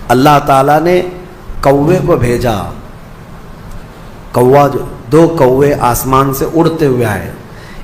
اللہ تعالیٰ نے کوے کو بھیجا، کوا جو 2 کوے آسمان سے اڑتے ہوئے آئے،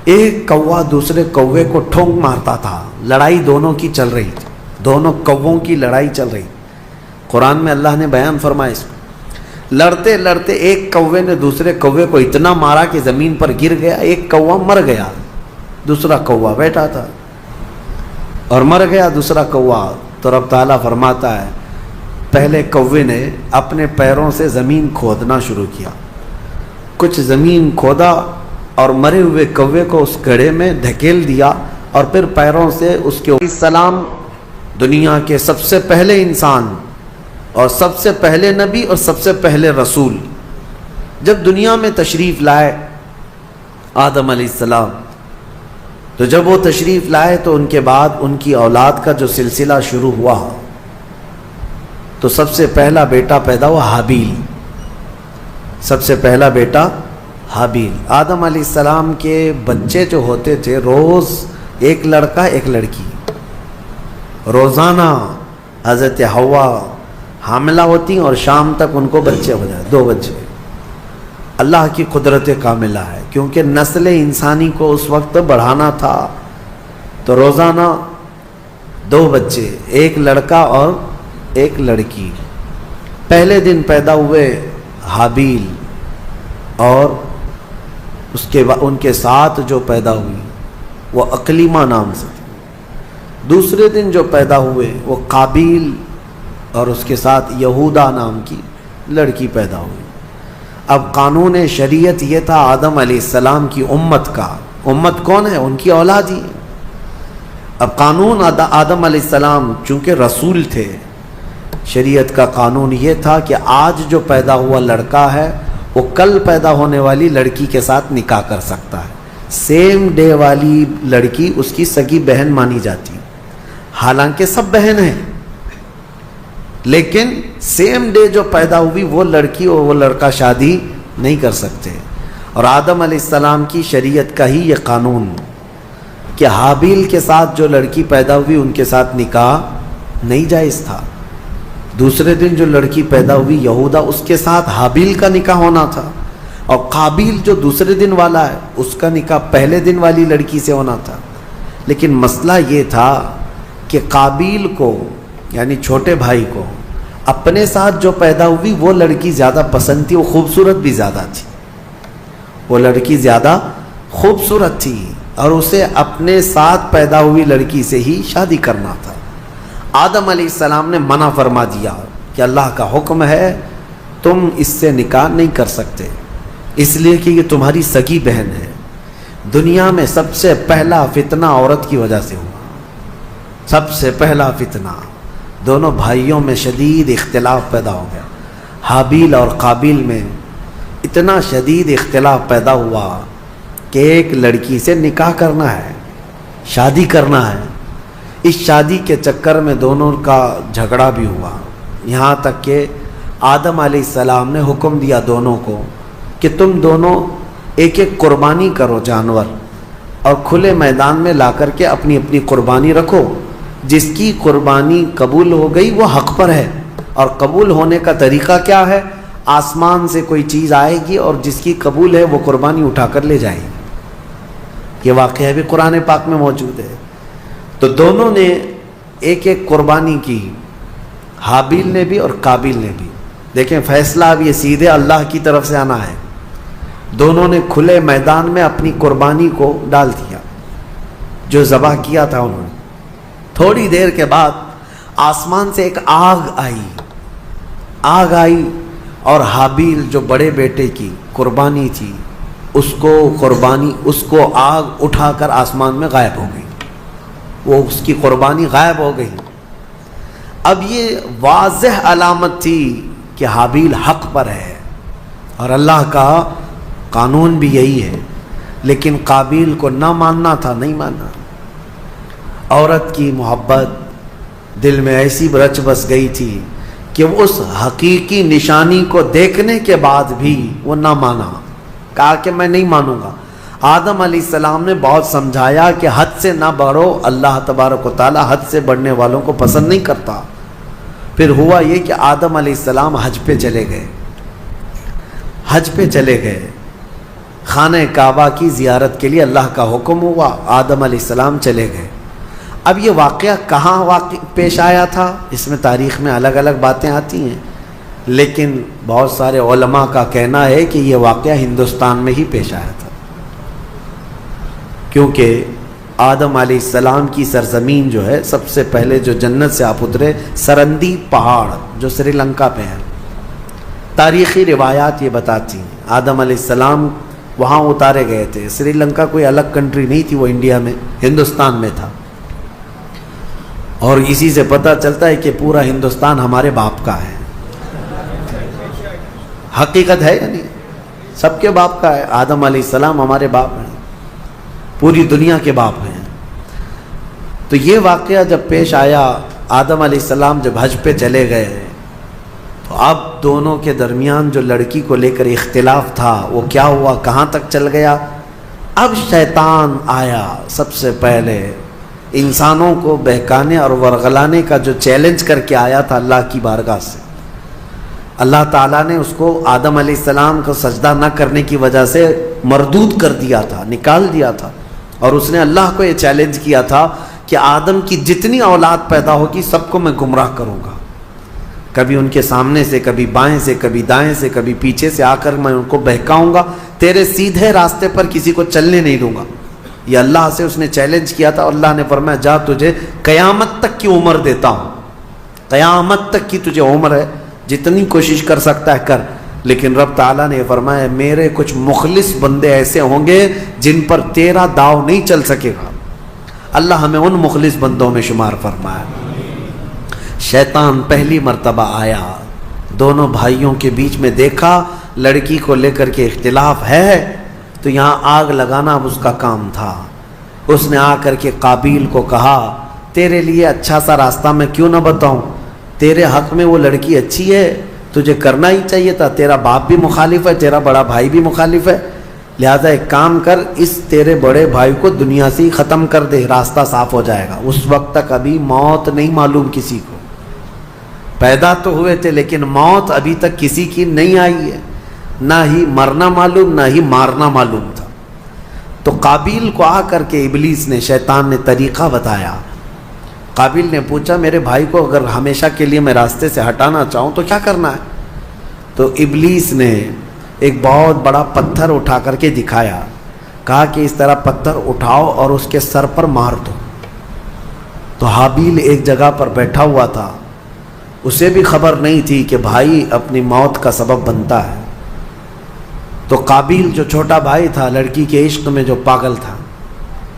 ایک کوا دوسرے کوے کو ٹھونک مارتا تھا، لڑائی دونوں کی چل رہی تھی، دونوں کووں کی لڑائی چل رہی۔ قرآن میں اللہ نے بیان فرمایا اس کو، لڑتے لڑتے ایک کوے نے دوسرے کوے کو اتنا مارا کہ زمین پر گر گیا، ایک کوا مر گیا، دوسرا کوا بیٹھا تھا اور مر گیا دوسرا کوا۔ تو رب تعالیٰ فرماتا ہے پہلے کوے نے اپنے پیروں سے زمین کھودنا شروع کیا، کچھ زمین کھودا اور مرے ہوئے کوے کو اس گڑھے میں دھکیل دیا، اور پھر پیروں سے اس کے سلام دنیا کے سب سے پہلے انسان اور سب سے پہلے نبی اور سب سے پہلے رسول جب دنیا میں تشریف لائے آدم علیہ السلام، تو جب وہ تشریف لائے تو ان کے بعد ان کی اولاد کا جو سلسلہ شروع ہوا، تو سب سے پہلا بیٹا پیدا ہوا حابیل، سب سے پہلا بیٹا حابیل۔ آدم علیہ السلام کے بچے جو ہوتے تھے روز ایک لڑکا ایک لڑکی، روزانہ حضرت حوا حاملہ ہوتی اور شام تک ان کو بچے ہو جائے، 2 بچے۔ اللہ کی قدرت کاملہ ہے، کیونکہ نسل انسانی کو اس وقت بڑھانا تھا، تو روزانہ 2 بچے، ایک لڑکا اور ایک لڑکی۔ پہلے دن پیدا ہوئے حابیل، اور اس کے بعد ان کے ساتھ جو پیدا ہوئی وہ اقلیمہ نام سے تھی۔ دوسرے دن جو پیدا ہوئے وہ قابیل، اور اس کے ساتھ یہودا نام کی لڑکی پیدا ہوئی۔ اب قانون شریعت یہ تھا آدم علیہ السلام کی امت کا، امت کون ہے؟ ان کی اولاد ہی۔ اب قانون آدم علیہ السلام چونکہ رسول تھے، شریعت کا قانون یہ تھا کہ آج جو پیدا ہوا لڑکا ہے وہ کل پیدا ہونے والی لڑکی کے ساتھ نکاح کر سکتا ہے۔ سیم ڈے والی لڑکی اس کی سگی بہن مانی جاتی، حالانکہ سب بہن ہیں، لیکن سیم ڈے جو پیدا ہوئی وہ لڑکی اور وہ لڑکا شادی نہیں کر سکتے۔ اور آدم علیہ السلام کی شریعت کا ہی یہ قانون کہ حابیل کے ساتھ جو لڑکی پیدا ہوئی ان کے ساتھ نکاح نہیں جائز تھا۔ دوسرے دن جو لڑکی پیدا ہوئی یہودا، اس کے ساتھ حابیل کا نکاح ہونا تھا، اور قابیل جو دوسرے دن والا ہے اس کا نکاح پہلے دن والی لڑکی سے ہونا تھا۔ لیکن مسئلہ یہ تھا کہ قابیل کو یعنی چھوٹے بھائی کو اپنے ساتھ جو پیدا ہوئی وہ لڑکی زیادہ پسند تھی، وہ خوبصورت بھی زیادہ تھی، وہ لڑکی زیادہ خوبصورت تھی، اور اسے اپنے ساتھ پیدا ہوئی لڑکی سے ہی شادی کرنا تھا۔ آدم علیہ السلام نے منع فرما دیا کہ اللہ کا حکم ہے تم اس سے نکاح نہیں کر سکتے، اس لیے کہ یہ تمہاری سگی بہن ہے۔ دنیا میں سب سے پہلا فتنہ عورت کی وجہ سے ہوا، سب سے پہلا فتنہ۔ دونوں بھائیوں میں شدید اختلاف پیدا ہو گیا، حابیل اور قابیل میں اتنا شدید اختلاف پیدا ہوا کہ ایک لڑکی سے نکاح کرنا ہے، شادی کرنا ہے۔ اس شادی کے چکر میں دونوں کا جھگڑا بھی ہوا، یہاں تک کہ آدم علیہ السلام نے حکم دیا دونوں کو کہ تم دونوں ایک ایک قربانی کرو جانور، اور کھلے میدان میں لا کر کے اپنی اپنی قربانی رکھو، جس کی قربانی قبول ہو گئی وہ حق پر ہے۔ اور قبول ہونے کا طریقہ کیا ہے؟ آسمان سے کوئی چیز آئے گی اور جس کی قبول ہے وہ قربانی اٹھا کر لے جائے گی۔ یہ واقعہ بھی قرآن پاک میں موجود ہے۔ تو دونوں نے ایک ایک قربانی کی، حابیل نے بھی اور قابیل نے بھی۔ دیکھیں فیصلہ اب یہ سیدھے اللہ کی طرف سے آنا ہے۔ دونوں نے کھلے میدان میں اپنی قربانی کو ڈال دیا، جو ذبح کیا تھا انہوں نے۔ تھوڑی دیر کے بعد آسمان سے ایک آگ آئی اور حابیل جو بڑے بیٹے کی قربانی تھی اس کو آگ اٹھا کر آسمان میں غائب ہو گئی، وہ اس کی قربانی غائب ہو گئی۔ اب یہ واضح علامت تھی کہ حابیل حق پر ہے، اور اللہ کا قانون بھی یہی ہے، لیکن قابیل کو نہ ماننا تھا، نہیں مانا۔ عورت کی محبت دل میں ایسی رچ بس گئی تھی کہ وہ اس حقیقی نشانی کو دیکھنے کے بعد بھی وہ نہ مانا، کہا کہ میں نہیں مانوں گا۔ آدم علیہ السلام نے بہت سمجھایا کہ حد سے نہ بڑھو، اللہ تبارک و تعالی حد سے بڑھنے والوں کو پسند نہیں کرتا۔ پھر ہوا یہ کہ آدم علیہ السلام حج پہ چلے گئے، خانہ کعبہ کی زیارت کے لیے اللہ کا حکم ہوا، آدم علیہ السلام چلے گئے۔ اب یہ واقعہ کہاں پیش آیا تھا، اس میں تاریخ میں الگ الگ باتیں آتی ہیں، لیکن بہت سارے علماء کا کہنا ہے کہ یہ واقعہ ہندوستان میں ہی پیش آیا تھا، کیونکہ آدم علیہ السلام کی سرزمین جو ہے، سب سے پہلے جو جنت سے آپ اترے سرندی پہاڑ جو سری لنکا پہ ہے، تاریخی روایات یہ بتاتی ہیں آدم علیہ السلام وہاں اتارے گئے تھے۔ سری لنکا کوئی الگ کنٹری نہیں تھی، وہ انڈیا میں، ہندوستان میں تھا، اور اسی سے پتہ چلتا ہے کہ پورا ہندوستان ہمارے باپ کا ہے۔ حقیقت ہے یا نہیں؟ سب کے باپ کا ہے، آدم علیہ السلام ہمارے باپ ہیں، پوری دنیا کے باپ ہیں۔ تو یہ واقعہ جب پیش آیا، آدم علیہ السلام جب حج پہ چلے گئے، تو اب دونوں کے درمیان جو لڑکی کو لے کر اختلاف تھا وہ کیا ہوا، کہاں تک چل گیا؟ اب شیطان آیا، سب سے پہلے انسانوں کو بہکانے اور ورغلانے کا جو چیلنج کر کے آیا تھا اللہ کی بارگاہ سے۔ اللہ تعالیٰ نے اس کو آدم علیہ السلام کو سجدہ نہ کرنے کی وجہ سے مردود کر دیا تھا، نکال دیا تھا، اور اس نے اللہ کو یہ چیلنج کیا تھا کہ آدم کی جتنی اولاد پیدا ہوگی سب کو میں گمراہ کروں گا، کبھی ان کے سامنے سے، کبھی بائیں سے، کبھی دائیں سے، کبھی پیچھے سے آ کر میں ان کو بہکاؤں گا، تیرے سیدھے راستے پر کسی کو چلنے نہیں دوں گا۔ یہ اللہ سے اس نے چیلنج کیا تھا، اور اللہ نے فرمایا جا تجھے قیامت تک کی عمر دیتا ہوں، قیامت تک کی تجھے عمر ہے، جتنی کوشش کر سکتا ہے کر۔ لیکن رب تعالیٰ نے فرمایا میرے کچھ مخلص بندے ایسے ہوں گے جن پر تیرا داؤ نہیں چل سکے گا۔ اللہ ہمیں ان مخلص بندوں میں شمار فرمایا۔ شیطان پہلی مرتبہ آیا، دونوں بھائیوں کے بیچ میں دیکھا لڑکی کو لے کر کے اختلاف ہے، تو یہاں آگ لگانا اب اس کا کام تھا۔ اس نے آ کر کے قابیل کو کہا تیرے لیے اچھا سا راستہ میں کیوں نہ بتاؤں، تیرے حق میں وہ لڑکی اچھی ہے، تجھے کرنا ہی چاہیے تھا، تیرا باپ بھی مخالف ہے، تیرا بڑا بھائی بھی مخالف ہے، لہذا ایک کام کر، اس تیرے بڑے بھائی کو دنیا سے ہی ختم کر دے، راستہ صاف ہو جائے گا۔ اس وقت تک ابھی موت نہیں معلوم کسی کو، پیدا تو ہوئے تھے لیکن موت ابھی تک کسی کی نہیں آئی ہے، نہ ہی مرنا معلوم، نہ ہی مارنا معلوم تھا۔ تو قابیل کو آ کر کے ابلیس نے، شیطان نے طریقہ بتایا۔ قابیل نے پوچھا میرے بھائی کو اگر ہمیشہ کے لیے میں راستے سے ہٹانا چاہوں تو کیا کرنا ہے؟ تو ابلیس نے ایک بہت بڑا پتھر اٹھا کر کے دکھایا، کہا کہ اس طرح پتھر اٹھاؤ اور اس کے سر پر مار دو۔ تو حابیل ایک جگہ پر بیٹھا ہوا تھا، اسے بھی خبر نہیں تھی کہ بھائی اپنی موت کا سبب بنتا ہے۔ تو قابیل جو چھوٹا بھائی تھا، لڑکی کے عشق میں جو پاگل تھا،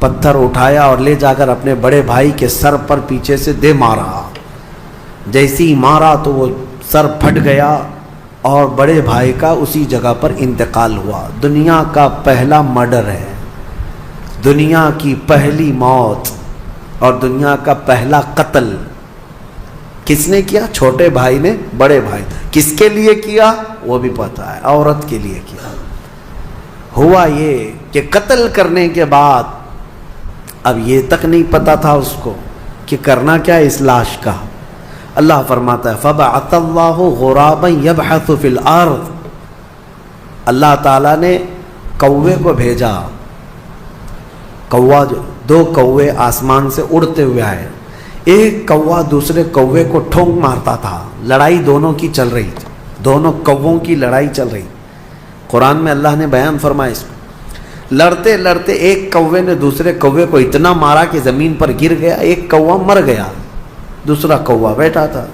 پتھر اٹھایا اور لے جا کر اپنے بڑے بھائی کے سر پر پیچھے سے دے مارا۔ جیسی ہی مارا تو وہ سر پھٹ گیا اور بڑے بھائی کا اسی جگہ پر انتقال ہوا۔ دنیا کا پہلا مرڈر ہے، دنیا کی پہلی موت اور دنیا کا پہلا قتل کس نے کیا؟ چھوٹے بھائی نے بڑے بھائی۔ کس کے لیے کیا وہ بھی پتہ ہے، عورت کے لیے کیا۔ ہوا یہ کہ قتل کرنے کے بعد اب یہ تک نہیں پتا تھا اس کو کہ کرنا کیا ہے اس لاش کا۔ اللہ فرماتا ہے فَبَعَثَ اللَّهُ غُرَابًا يَبْحَثُ فِي الْأَرْضِ، اللہ تعالیٰ نے کوے کو بھیجا، کوا، دو کوے آسمان سے اڑتے ہوئے آئے، ایک کوا دوسرے کوے کو ٹھونک مارتا تھا، لڑائی دونوں کی چل رہی تھی، دونوں کووں کی لڑائی چل رہی۔ قرآن میں اللہ نے بیان فرمایا اس کو، لڑتے لڑتے ایک کوے نے دوسرے کوے کو اتنا مارا کہ زمین پر گر گیا، ایک کوا مر گیا، دوسرا کوا بیٹھا تھا۔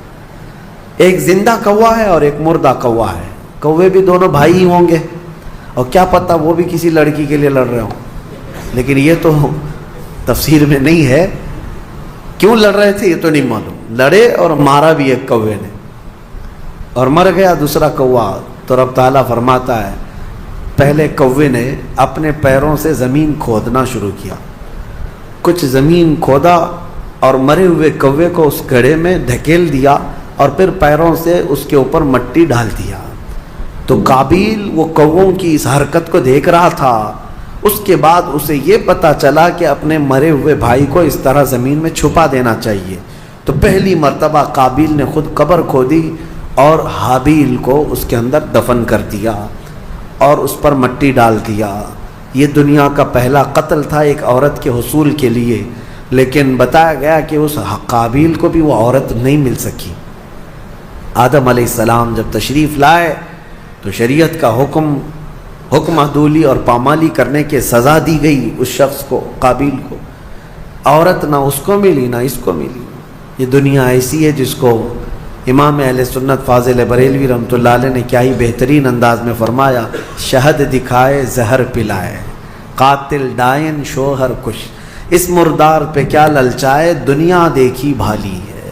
ایک زندہ کوا ہے اور ایک مردہ کوا ہے، کوے بھی دونوں بھائی ہی ہوں گے، اور کیا پتہ وہ بھی کسی لڑکی کے لیے لڑ رہے ہوں، لیکن یہ تو تفسیر میں نہیں ہے، کیوں لڑ رہے تھے یہ تو نہیں معلوم، لڑے اور مارا بھی ایک کوے نے اور مر گیا دوسرا کوا۔ تو رب تعالیٰ فرماتا ہے پہلے کوے نے اپنے پیروں سے زمین کھودنا شروع کیا، کچھ زمین کھودا اور مرے ہوئے کوے کو اس گڑھے میں دھکیل دیا اور پھر پیروں سے اس کے اوپر مٹی ڈال دیا۔ تو قابیل وہ کووں کی اس حرکت کو دیکھ رہا تھا، اس کے بعد اسے یہ پتہ چلا کہ اپنے مرے ہوئے بھائی کو اس طرح زمین میں چھپا دینا چاہیے، تو پہلی مرتبہ قابیل نے خود قبر کھودی اور حابیل کو اس کے اندر دفن کر دیا اور اس پر مٹی ڈال دیا۔ یہ دنیا کا پہلا قتل تھا ایک عورت کے حصول کے لیے، لیکن بتایا گیا کہ اس قابیل کو بھی وہ عورت نہیں مل سکی۔ آدم علیہ السلام جب تشریف لائے تو شریعت کا حکم عدولی اور پامالی کرنے کے سزا دی گئی اس شخص کو، قابیل کو۔ عورت نہ اس کو ملی نہ اس کو ملی۔ یہ دنیا ایسی ہے جس کو امام اہل سنت فاضل بریلوی رحمۃ اللہ علیہ نے کیا ہی بہترین انداز میں فرمایا، شہد دکھائے زہر پلائے، قاتل ڈائن شوہر کش، اس مردار پہ کیا للچائے، دنیا دیکھی بھالی ہے۔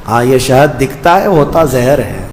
ہاں یہ شہد دکھتا ہے، ہوتا زہر ہے۔